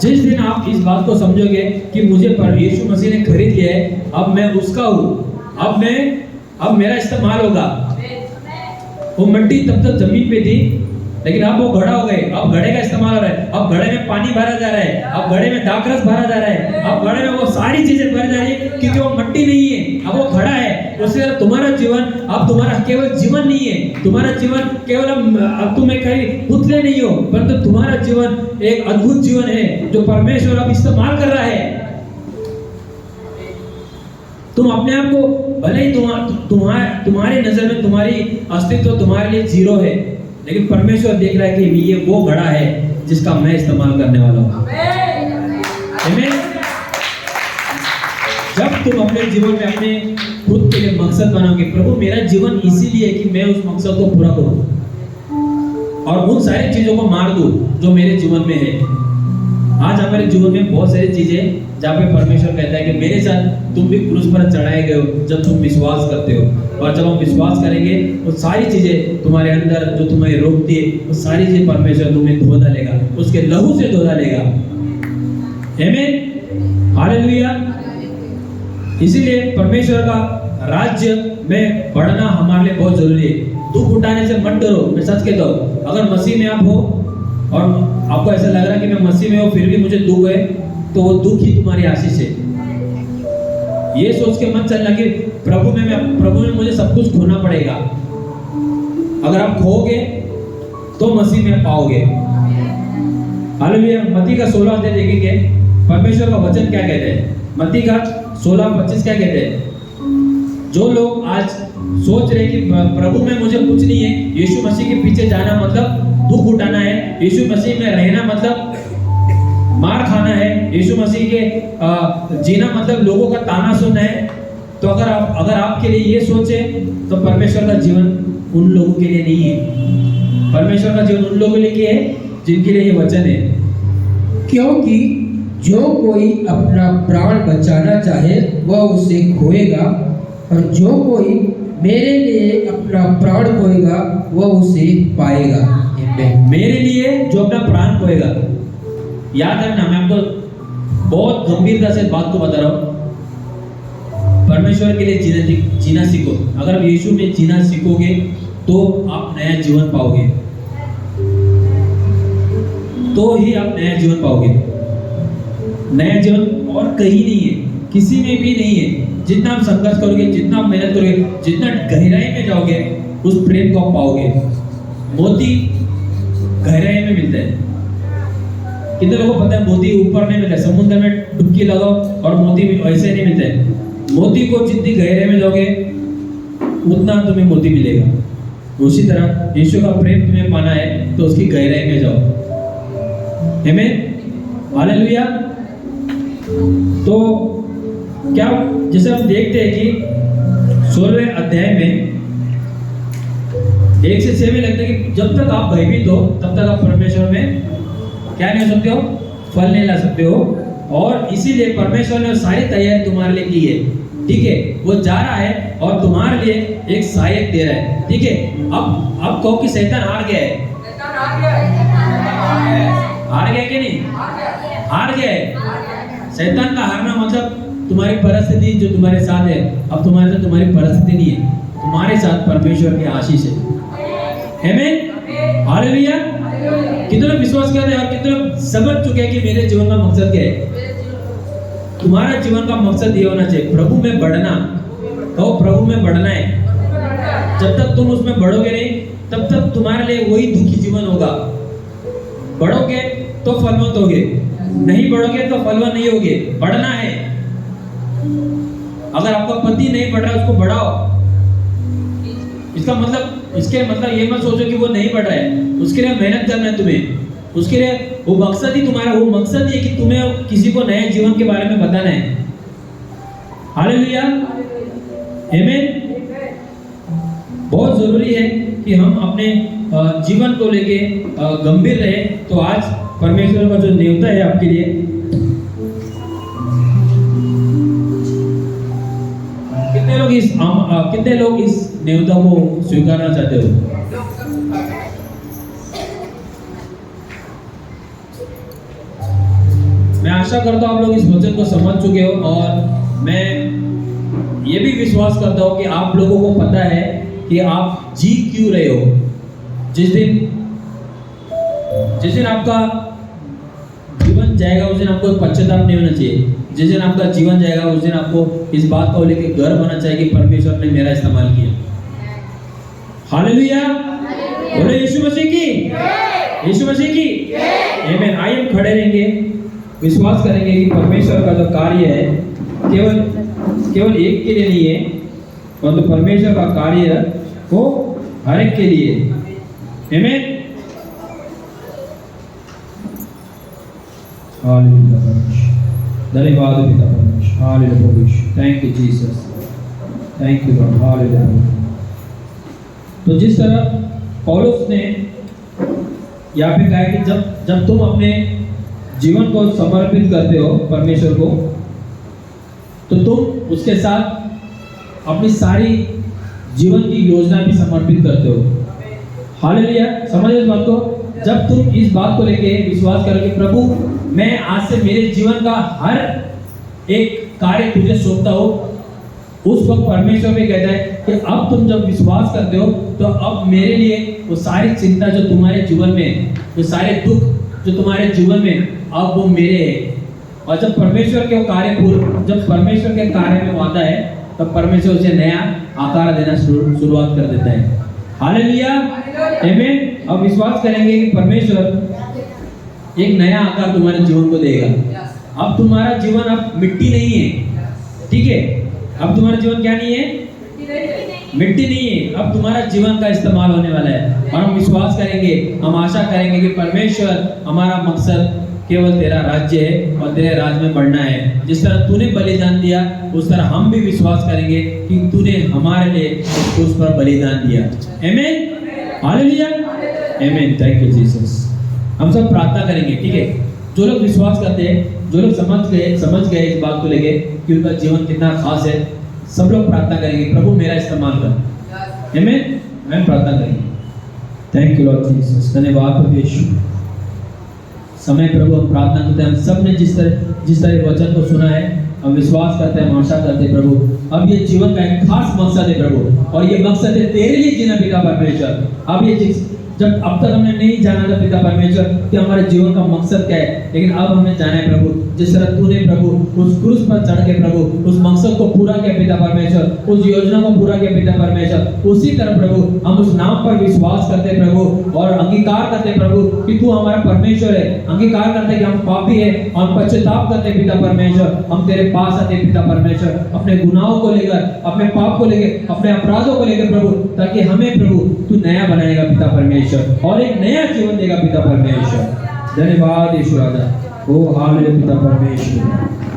जिस दिन आप इस बात को समझोगे कि मुझे पर यीशु मसीह ने खरीद लिया है, अब मैं उसका हूँ, अब मेरा इस्तेमाल होगा। वो मिट्टी तब तक जमीन पे थी, लेकिन अब वो घड़ा हो गए, अब घड़े का इस्तेमाल हो रहा है, अब घड़े में पानी भरा जा रहा है, अब घड़े में दाखरस भरा जा रहा है, अब घड़े में वो सारी चीजें भरी जा रही है, क्योंकि वो मिट्टी नहीं है, अब वो घड़ा है। उससे तुम्हारा जीवन, अब तुम्हारा केवल जीवन नहीं है, तुम्हारा जीवन केवल अब तुम एक पुतले नहीं हो, परंतु तुम्हारा जीवन एक अद्भुत जीवन है जो परमेश्वर अब इस्तेमाल कर रहा है। तुम अपने आप को, भले ही तुम्हारे नजर में तुम्हारी अस्तित्व तुम्हारे लिए जीरो है, लेकिन परमेश्वर देख रहा है कि ये वो घड़ा है जिसका मैं इस्तेमाल करने वाला हूं। आमीन। जब तुम अपने जीवन में अपने खुद के लिए मकसद बनाओगे, प्रभु मेरा जीवन इसीलिए कि मैं उस मकसद को पूरा करूं और उन सारी चीजों को मार दूं जो मेरे जीवन में है। आज हमारे जीवन में बहुत सारी चीजें जहाँ पे परमेश्वर कहता है कि मेरे साथ तुम भी क्रूस पर चढ़ाए गए हो जब तुम विश्वास करते हो, और जब हम विश्वास करेंगे वो सारी चीजें तुम्हारे अंदर जो तुम्हें रोकती है, वो सारी चीजें परमेश्वर तुम्हें धो डालेगा, उसके लहू से धो डालेगा। आमीन। हालेलुया। इसीलिए परमेश्वर का राज्य में बढ़ना हमारे लिए बहुत जरूरी है। दुख उठाने से मत डरो। मैं सच कहता हूँ, अगर मसीह में आप हो और आपको ऐसा लग रहा है कि मैं मसीह में हूँ फिर भी मुझे दुख है, तो वो दुख ही तुम्हारी आशीष है। ये सोच के मत चलना कि प्रभु में मुझे सब कुछ खोना पड़ेगा। अगर आप खोगे तो मसीह में पाओगे। हालेलुया। मत्ती का 16 अध्याय देखेंगे, परमेश्वर का वचन क्या कहते हैं। मत्ती का 16:25 क्या कहते हैं। जो लोग आज सोच रहे कि प्रभु में मुझे कुछ नहीं है, यीशु मसीह के पीछे जाना मतलब दुख उठाना है, यीशु मसीह में रहना मतलब मार खाना है, यीशु मसीह के जीना मतलब लोगों का ताना सुनना है, तो अगर आपके लिए ये सोचे तो परमेश्वर का जीवन उन लोगों के लिए नहीं है। परमेश्वर का जीवन उन लोगों के लिए है जिनके लिए ये वचन है। क्योंकि जो कोई अपना प्राण बचाना चाहे वह उसे खोएगा, और जो कोई मेरे लिए अपना प्राण खोएगा वह उसे पाएगा। मेरे लिए जो अपना प्राण खोएगा, याद रखना, मैं आपको बहुत गंभीरता से बात को बता रहा हूं। परमेश्वर के लिए जीना सीखो। अगर आप यीशु में जीना सीखोगे तो आप नया जीवन पाओगे, तो ही आप नया जीवन पाओगे। नया जीवन और कहीं नहीं है, किसी में भी नहीं है। जितना आप संघर्ष करोगे, जितना आप मेहनत करोगे, जितना गहराई में जाओगे, उस प्रेम को आप पाओगे। मोती गहराई में मिलता है। कितने लोगों को पता है मोती ऊपर नहीं मिलता है। समुद्र में डुबकी लगाओ और मोती ऐसे नहीं मिलता है। मोती को जितनी गहराई में जाओगे उतना तुम्हें मोती मिलेगा। उसी तरह यीशु का प्रेम तुम्हें पाना है तो उसकी गहराई में जाओ। आमीन। हालेलुया। तो क्या जैसे हम देखते हैं कि 16वें अध्याय में 1 से 6 में लगता है कि जब तक आप भयभीत हो तब तक आप परमेश्वर में क्या नहीं हो सकते हो, फल नहीं ला सकते हो। और इसीलिए परमेश्वर ने सारी तैयारी तुम्हारे लिए की है। ठीक है, वो जा रहा है और तुम्हारे लिए एक सहायक दे रहा है। ठीक है, अब कहो कि शैतान हार गया है। हार गया कि नहीं? हार गया है। शैतान का हारना मतलब तुम्हारी परिस्थिति जो तुम्हारे साथ है, अब तुम्हारे साथ तुम्हारी परिस्थिति नहीं है, तुम्हारे साथ परमेश्वर की आशीष है। आमीन। हालेलुया। कितने लोग विश्वास करते हैं और कितने लोग समझ चुके हैं कि मेरे जीवन का मकसद क्या है। तुम्हारा जीवन का मकसद ये होना चाहिए, प्रभु में बढ़ना। कहो प्रभु में बढ़ना है। जब तक तुम उसमें बढ़ोगे नहीं तब तक तुम्हारे लिए वही दुखी जीवन होगा। बढ़ोगे तो फलवंत होगे, नहीं बढ़ोगे तो फलवंत नहीं होगे। बढ़ना है। अगर आपका पति नहीं बढ़ रहा है उसको बढ़ाओ। इसके मतलब ये मत सोचो कि वो नहीं बढ़ रहा है, उसके लिए मेहनत करना है तुम्हें। उसके लिए वो मकसद ही तुम्हारा, वो मकसद ही है कि तुम्हें किसी को नए जीवन के बारे में बताना है। हालेलुया। आमीन। बहुत जरूरी है कि हम अपने जीवन को लेके गंभीर रहे। तो आज परमेश्वर का जो न्योता है आपके लिए, कितने लोग इस न्योता को स्वीकारना चाहते हो? मैं आशा करता हूँ आप लोग इस वचन को समझ चुके हो, और मैं ये भी विश्वास करता हूँ कि आप लोगों को पता है कि आप जी क्यों रहे हो। जिस दिन आपका जीवन जाएगा उस दिन आपको पश्चाताप नहीं होना चाहिए। जिस दिन आपका जीवन जाएगा उस दिन आपको इस बात को लेकर गर्व होना चाहिए कि परमेश्वर ने मेरा इस्तेमाल किया। हालेलुया, बोले यीशु मसीह की, यीशु मसीह की आमीन। आइए हम खड़े रहेंगे, विश्वास करेंगे कि परमेश्वर का जो कार्य है केवल एक के लिए नहीं है, परंतु परमेश्वर का कार्य वो हर एक के लिए। आमीन। हालेलुया, धन्यवाद पिता परमेश्वर। Hallelujah, thank you Jesus, thank you Lord. Hallelujah. तो जिस तरह पौलुस ने यहाँ पे कहा है कि जब तुम अपने जीवन को समर्पित करते हो परमेश्वर को, तो तुम उसके साथ अपनी सारी जीवन की योजना भी समर्पित करते हो। हालेलुया, समझ इस बात को। जब तुम इस बात को लेके विश्वास करोगे, प्रभु मैं आज से मेरे जीवन का हर एक कार्य तुझे सौंपता हूं, उस वक्त परमेश्वर भी कहता है कि अब तुम जब विश्वास करते हो तो अब मेरे लिए वो सारी चिंता जो तुम्हारे जीवन में, वो सारे दुख जो तुम्हारे जीवन में, अब वो मेरे है। और जब परमेश्वर के कार्य में आता है तब परमेश्वर उसे नया आकार देना शुरुआत कर देता है। हालेलुया, आमीन। अब विश्वास करेंगे कि परमेश्वर एक नया आकार तुम्हारे जीवन को देगा। अब तुम्हारा जीवन अब मिट्टी नहीं है, ठीक है? अब तुम्हारा जीवन क्या नहीं है? मिट्टी नहीं है। अब तुम्हारा जीवन का इस्तेमाल होने वाला है, और हम विश्वास करेंगे, हम आशा करेंगे कि परमेश्वर, हमारा मकसद केवल तेरा राज्य है और तेरे राज्य में बढ़ना है। जिस तरह तूने बलिदान दिया उस तरह हम भी विश्वास करेंगे कि तूने हमारे लिए उस पर बलिदान दिया। आमीन, हालेलुया, आमीन। Thank you Jesus. हम सब प्रार्थना करेंगे, ठीक है? जो लोग विश्वास करते हैं, जो लोग समझ गए इस बात को लेके कि उनका जीवन कितना खास है, सब लोग प्रार्थना करेंगे, प्रभु मेरा इस्तेमाल कर। आमीन, हम प्रार्थना करेंगे। थैंक यू लॉर्ड जीसस, धन्यवाद प्रभु यीशु। समय प्रभु हम प्रार्थना करते हैं, हम सब ने जिस तरह वचन को सुना है, हम विश्वास करते हैं, हम आशा करते हैं प्रभु अब ये जीवन का एक खास मकसद है प्रभु, और ये मकसद है तेरे लिए जीना पिता परमेश्वर। अब ये जब अब तक हमने नहीं जाना था पिता परमेश्वर कि हमारे जीवन का मकसद क्या है, लेकिन अब हमने जाना है प्रभु। जिस तरह तूने प्रभु उस क्रूस पर चढ़ के प्रभु उस मकसद को पूरा किया पिता परमेश्वर, उस योजना को पूरा किया पिता परमेश्वर, उसी तरह प्रभु हम उस नाम पर विश्वास करते प्रभु, और अंगीकार करते प्रभु कि तू हमारा परमेश्वर है। अंगीकार करते कि हम पापी है और पश्चाताप करते पिता परमेश्वर, हम तेरे पास आते पिता परमेश्वर, अपने गुनाहों को लेकर, अपने पाप को लेकर, अपने अपराधों को लेकर प्रभु, ताकि हमें प्रभु तू नया बनाएगा पिता परमेश्वर, और एक नया जीवन देगा पिता परमेश्वर। धन्यवाद यीशु राजा। ओ हालेलुया पिता परमेश्वर,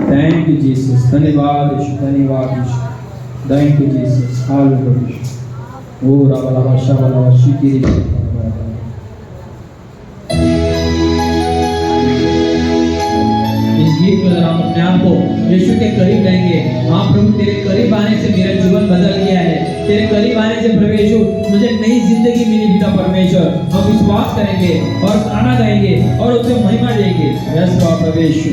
थैंक यू जीसस। धन्यवाद यीशु, धन्यवाद यीशु, थैंक यू जीसस। हालेलुया। ओ राबा शाबा शिकी। इस गीत में हम अपने आप को यीशु के करीब लाएंगे। हाँ प्रभु, तेरे करीब आने से मेरा जीवन बदल गया है। तेरे करीब आने से प्रभु यीशु मुझे नई जिंदगी मिली पिता परमेश्वर। हम विश्वास करेंगे और गाना गाएंगे और उसे महिमा देंगे। यस लॉर्ड प्रभु यीशु,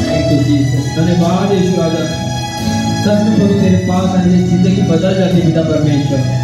थैंक यू जीसस। धन्यवाद यीशु राजा। सच में प्रभु तेरे पास आने से जिंदगी बदल जाती पिता परमेश्वर।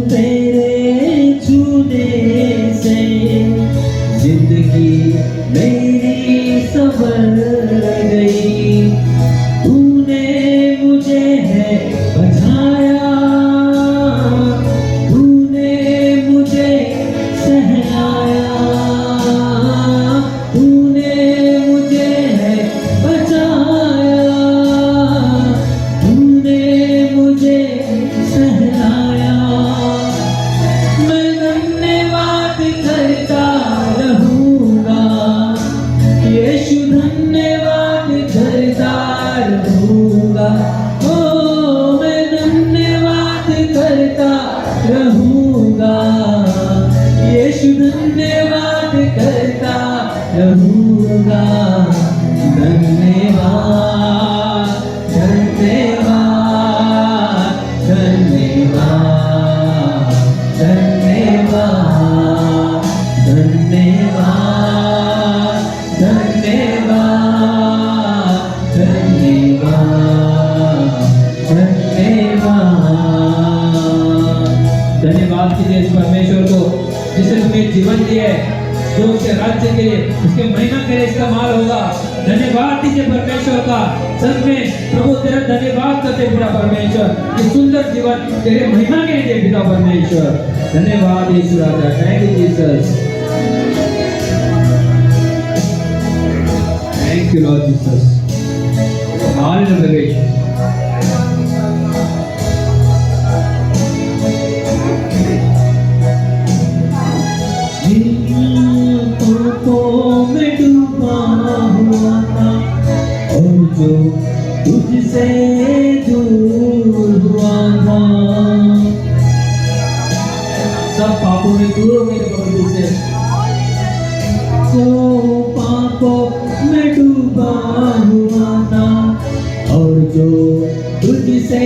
तेरे छूने रहूंगा, यीशु धन्यवाद करता रहूंगा। धन्यवाद धन्यवाद धन्यवाद धन्यवाद धन्यवाद धन्यवाद धन्यवाद धन्यवाद। धन्यवाद कीजिए इस परमेश्वर को जिसने तुम्हें जीवन दिया है, जो उसके राज्य के लिए, उसके महिमा के लिए इस्तेमाल होगा। धन्यवाद दीजिए परमेश्वर का। सच में प्रभु तेरा धन्यवाद करते पिता परमेश्वर, ये सुंदर जीवन तेरे महिमा के लिए पिता परमेश्वर। धन्यवाद यीशु राजा। Thank you Jesus, thank you Lord Jesus. Hallelujah. पापों में डूबा हुआ था और जो तुझसे दूर हुआ था, सब पापों में दूर हो गए प्रभु से। जो पापों में डूबा हुआ था और जो तुझसे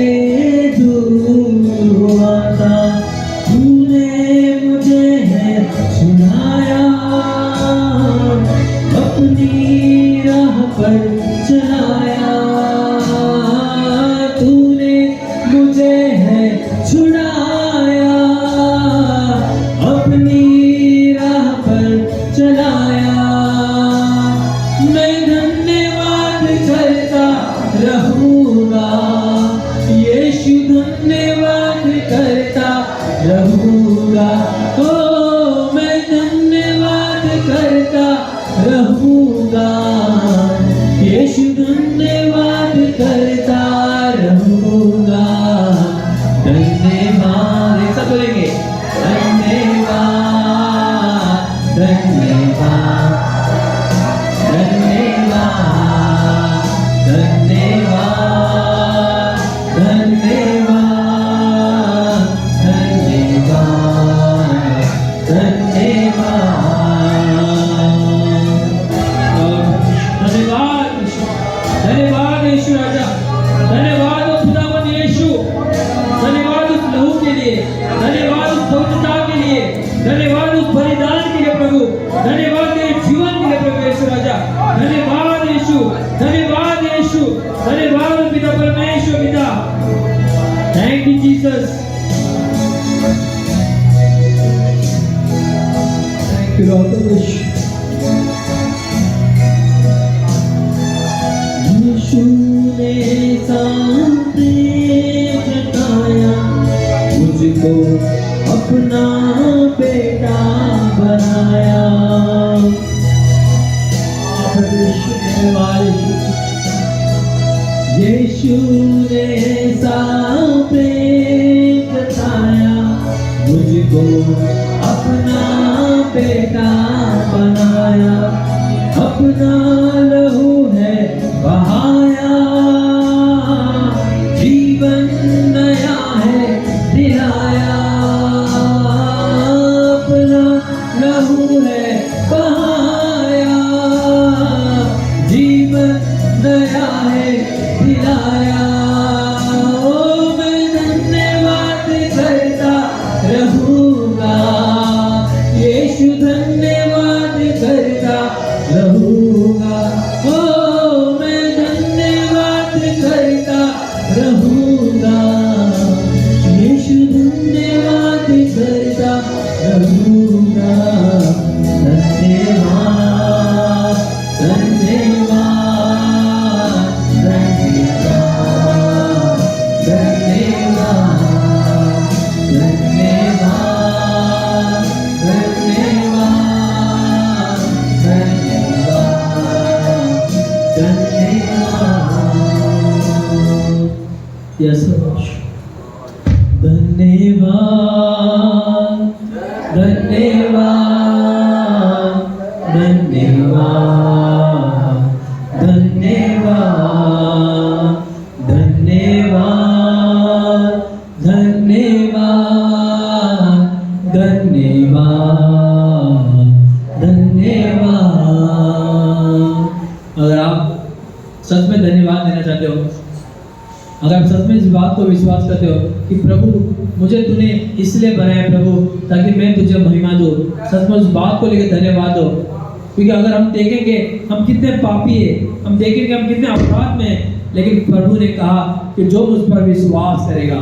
दूर हुआ था, तूने मुझे छुड़ाया, अपनी राह पर चलाया। तूने मुझे है छुड़ाया, अपनी राह पर चलाया। मैं धन्यवाद करता रहूंगा, यीशु धन्यवाद करता रहूंगा। ओ मैं धन्यवाद करता रहूंगा, यीशु धन्यवाद करता रहूंगा। धन्यवाद, एक साथ बोलेंगे धन्यवाद धन्यवाद धन्यवाद धन्यवाद धन्यवाद धन्यवाद धन्यवाद। धन्यवाद यीशु राजा, धन्यवाद उस खुदावन यीशु, धन्यवाद उस लहू के लिए, धन्यवाद उस पवित्रता के लिए, धन्यवाद उस बलिदान के लिए प्रभु, धन्यवाद तेरे जीवन के लिए प्रभु यीशु राजा। धन्यवाद यीशु, धन्यवाद यीशु, धन्यवाद पिता परमेश्वर पिता। Thank you Jesus, thank you Lord. Yeshu ने सामने जताया, मुझको अपना बेटा बनाया। यीशु ने सामने जताया, मुझको अपना बेटा बनाया। अपना लहू है बहाया, जीवन नया है दिलाया। अपना लहू है बहाया, जीवन नया है दिलाया। ओ मैं धन्यवाद करता रहूंगा, यीशु धन्यवाद करता रहूंगा। ओ मैं धन्यवाद करता रहूंगा, यीशु धन्यवाद करता रहूंगा। धन्यवाद धन्यवाद धन्यवाद धन्यवाद धन्यवाद धन्यवाद धन्यवाद। यस धन्यवाद धन्यवाद धन्यवाद धन्यवाद धन्यवाद धन्यवाद अगर आप सच में धन्यवाद देना चाहते हो, अगर आप सच में इस बात को विश्वास करते हो कि प्रभु मुझे तूने इसलिए बनाया प्रभु ताकि मैं तुझे महिमा दूं, सच में उस बात को लेकर धन्यवाद दो। क्योंकि अगर हम देखेंगे हम कितने पापी है, हम देखेंगे हम कितने अपराध में हैं, लेकिन प्रभु ने कहा कि जो मुझ पर विश्वास करेगा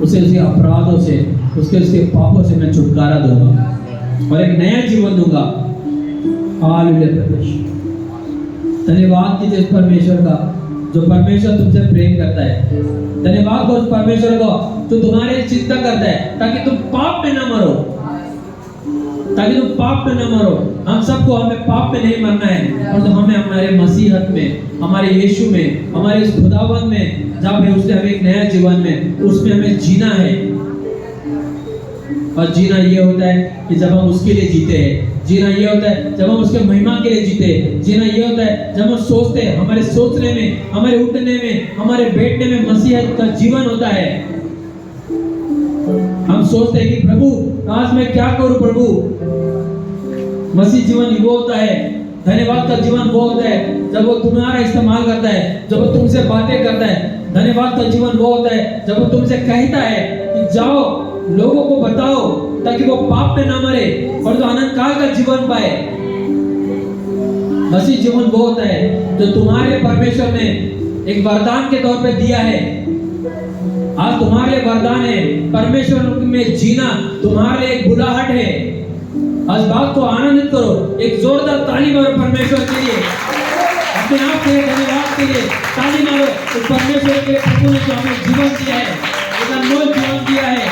उसे उसके अपराधों से, उसके पापों से मैं छुटकारा दूंगा और एक नया जीवन दूंगा। हालेलुया। धन्यवाद कीजिए उस परमेश्वर का जो परमेश्वर तुमसे प्रेम करता है। धन्यवाद करो उस परमेश्वर को जो तुम्हारे चिंता करता है ताकि तुम पाप में न मरो, ताकि तुम पाप में न मरो। हम सबको हमें पाप में नहीं मरना है, और तो हमें हमारे मसीहत में, हमारे यीशु में, हमारे इस खुदावन में, जहाँ पे उसने हमें एक नया जीवन में, उसमें हमें जीना है। और जीना ये होता है कि जब हम उसके लिए जीते हैं, जीना ये होता है जब हम उसके महिमा के लिए जीते हैं, जीना ये होता है जब हम सोचते हैं, हमारे सोचने में, हमारे उठने में, हमारे बैठने में मसीहत का जीवन होता है। हम सोचते हैं कि प्रभु आज मैं क्या करूं प्रभु। मसीह जीवन वो होता है, धन्यवाद का जीवन वो होता है जब वो तुम्हारा इस्तेमाल करता है, जब वो तुमसे बातें करता है। धन्यवाद का जीवन वो होता है जब वो तुमसे कहता है कि जाओ लोगों को बताओ ताकि वो पाप में ना मरे और जो अनंत काल का जीवन पाए। मसीह जीवन वो होता है जो तुम्हारे परमेश्वर ने एक वरदान के तौर पे दिया है। आज तुम्हारे लिए वरदान है, परमेश्वर में जीना तुम्हारे लिए एक बुलाहट है। आज बात को आनंदित करो, एक जोरदार ताली मारो परमेश्वर के लिए, अपने आप के लिए धन्यवाद के लिए ताली मारो। तो परमेश्वर के प्रभु ने जो हमें जीवन दिया है, एक अनमोल जीवन दिया है,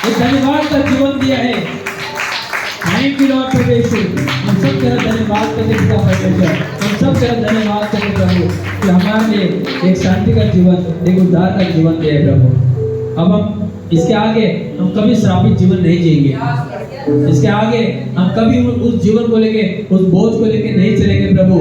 एक धन्यवाद का जीवन दिया है। थैंक यू लॉर्ड परमेश्वर। हम सब तेरा धन्यवाद करते पिता परमेश्वर, हम सब तेरा धन्यवाद करते प्रभु कि हमारे लिए एक शांति का जीवन, एक उद्धार का जीवन दिया है प्रभु। अब हम इसके आगे हम कभी श्रापित जीवन नहीं जिएंगे। इसके आगे हम कभी उस जीवन को लेके, उस बोझ को लेके नहीं चलेंगे प्रभु।